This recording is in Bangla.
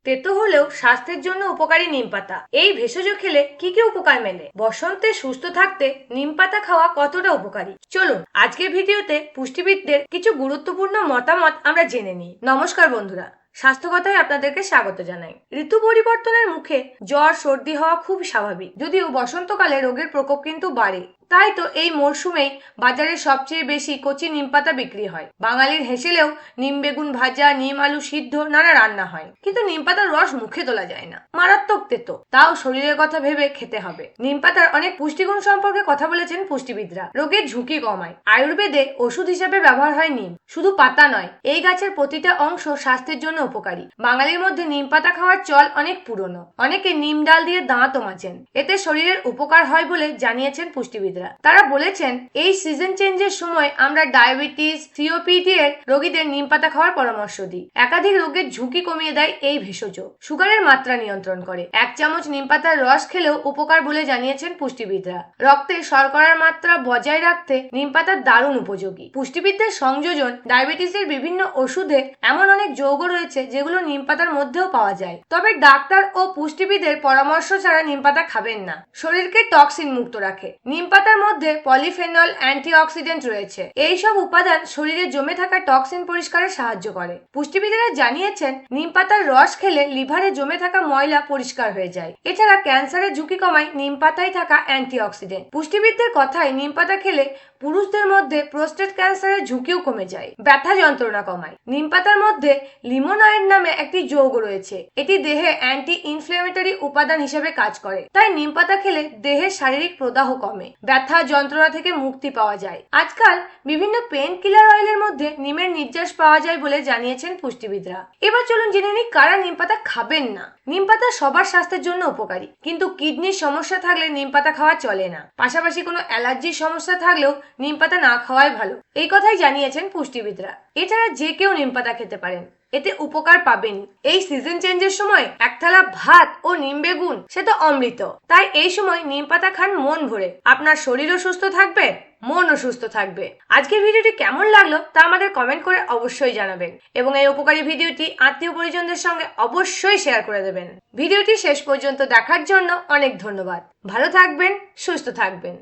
তেতো হলেও স্বাস্থ্যের জন্য উপকারী নিমপাতা। এই ভেষজ খেলে কি কি উপকার মেলে? বসন্তে সুস্থ থাকতে নিমপাতা খাওয়া কতটা উপকারী? চলুন আজকের ভিডিওতে পুষ্টিবিদদের কিছু গুরুত্বপূর্ণ মতামত আমরা জেনে নিই। নমস্কার বন্ধুরা, স্বাস্থ্যকথায় আপনাদেরকে স্বাগত জানাই। ঋতু পরিবর্তনের মুখে জ্বর সর্দি হওয়া খুব স্বাভাবিক, যদিও বসন্তকালে রোগের প্রকোপ কিন্তু বাড়ে। তাই তো এই মরশুমেই বাজারে সবচেয়ে বেশি কচি নিমপাতা বিক্রি হয়। বাঙালির হেসেলেও নিম বেগুন ভাজা, নিম আলু সিদ্ধ নানা রান্না হয়, কিন্তু নিমপাতার রস মুখে তোলা যায় না, মারাত্মক তেতো। তাও শরীরের কথা ভেবে খেতে হবে। নিমপাতার অনেক পুষ্টিগুণ সম্পর্কে কথা বলেছেন পুষ্টিবিদরা। রোগের ঝুঁকি কমায়। আয়ুর্বেদে ওষুধ হিসেবে ব্যবহার হয় নিম। শুধু পাতা নয়, এই গাছের প্রতিটা অংশ স্বাস্থ্যের জন্য উপকারী। বাঙালির মধ্যে নিমপাতা খাওয়ার চল অনেক পুরনো। অনেকে নিম ডাল দিয়ে দাঁতও মাজেন। এতে শরীরের উপকার হয় বলে জানিয়েছেন পুষ্টিবিদ। তারা বলেছেন, এই সিজন চেঞ্জের সময় আমরা ডায়াবেটিস, সিওপিডি এর রোগীদের নিমপাতা খাওয়ার পরামর্শ দিই। একাধিক রোগের ঝুঁকি কমিয়ে দেয় এই ভেষজ। সুগারের মাত্রা নিয়ন্ত্রণ করে। 1 চামচ নিমপাতার রস খেলেও উপকার বলে জানিয়েছেন পুষ্টিবিদরা। রক্তে শর্করার মাত্রা বজায় রাখতে নিমপাতা দারুণ উপযোগী। পুষ্টিবিদদের সংযোজন, ডায়াবেটিসের বিভিন্ন ওষুধে এমন অনেক যৌগ রয়েছে যেগুলো নিমপাতার মধ্যেও পাওয়া যায়। তবে ডাক্তার ও পুষ্টিবিদের পরামর্শ ছাড়া নিমপাতা খাবেন না। শরীরকে টক্সিন মুক্ত রাখে। নিমপাতার মধ্যে পলিফেনল, অ্যান্টিঅক্সিডেন্ট রয়েছে। এই সব উপাদান শরীরে জমে থাকা টক্সিন পরিষ্কারে সাহায্য করে। পুষ্টিবিদেরা জানিয়েছেন, নিমপাতার রস খেলে লিভারে জমে থাকা ময়লা পরিষ্কার হয়ে যায়। এছাড়া ক্যান্সারের ঝুঁকি কমায় নিমপাতায় থাকা অ্যান্টিঅক্সিডেন্ট। পুষ্টিবিদদের কথায় নিমপাতা খেলে পুরুষদের মধ্যে প্রোস্টেট ক্যান্সারের ঝুঁকিও কমে যায়। ব্যথা যন্ত্রণা কমায়। নিমপাতার মধ্যে লিমোনয়েড নামে একটি যৌগ রয়েছে। এটি দেহে অ্যান্টি ইনফ্লেমেটরি উপাদান হিসেবে কাজ করে। তাই নিমপাতা খেলে দেহের শারীরিক প্রদাহ কমে। ব্যথা যন্ত্রণা থেকে মুক্তি পাওয়া যায়। আজকাল বিভিন্ন পেন কিলার অয়েলের মধ্যে নিমের নির্যাস পাওয়া যায় বলে জানিয়েছেন পুষ্টিবিদরা। এবার চলুন জেনে নিই কারা নিমপাতা খাবেন না। নিমপাতা সবার স্বাস্থ্যের জন্য উপকারী, কিন্তু কিডনির সমস্যা থাকলে নিমপাতা খাওয়া চলে না। পাশাপাশি কোনো অ্যালার্জির সমস্যা থাকলেও নিমপাতা না খাওয়াই ভালো, এই কথাই জানিয়েছেন পুষ্টিবিদরা। এছাড়া যে কেউ নিমপাতা খেতে পারেন, এতে উপকার পাবেন। এই সিজন চেঞ্জের সময় এক থালা ভাত ও নিম বেগুন সে তো অমৃত। তাই এই সময় নিমপাতা খান মন ভরে। আপনার শরীরও সুস্থ থাকবে, মনও সুস্থ থাকবে। আজকের ভিডিওটি কেমন লাগলো তা আমাদের কমেন্ট করে অবশ্যই জানাবেন, এবং এই উপকারী ভিডিওটি আত্মীয় পরিজনদের সঙ্গে অবশ্যই শেয়ার করে দেবেন। ভিডিওটি শেষ পর্যন্ত দেখার জন্য অনেক ধন্যবাদ। ভালো থাকবেন, সুস্থ থাকবেন।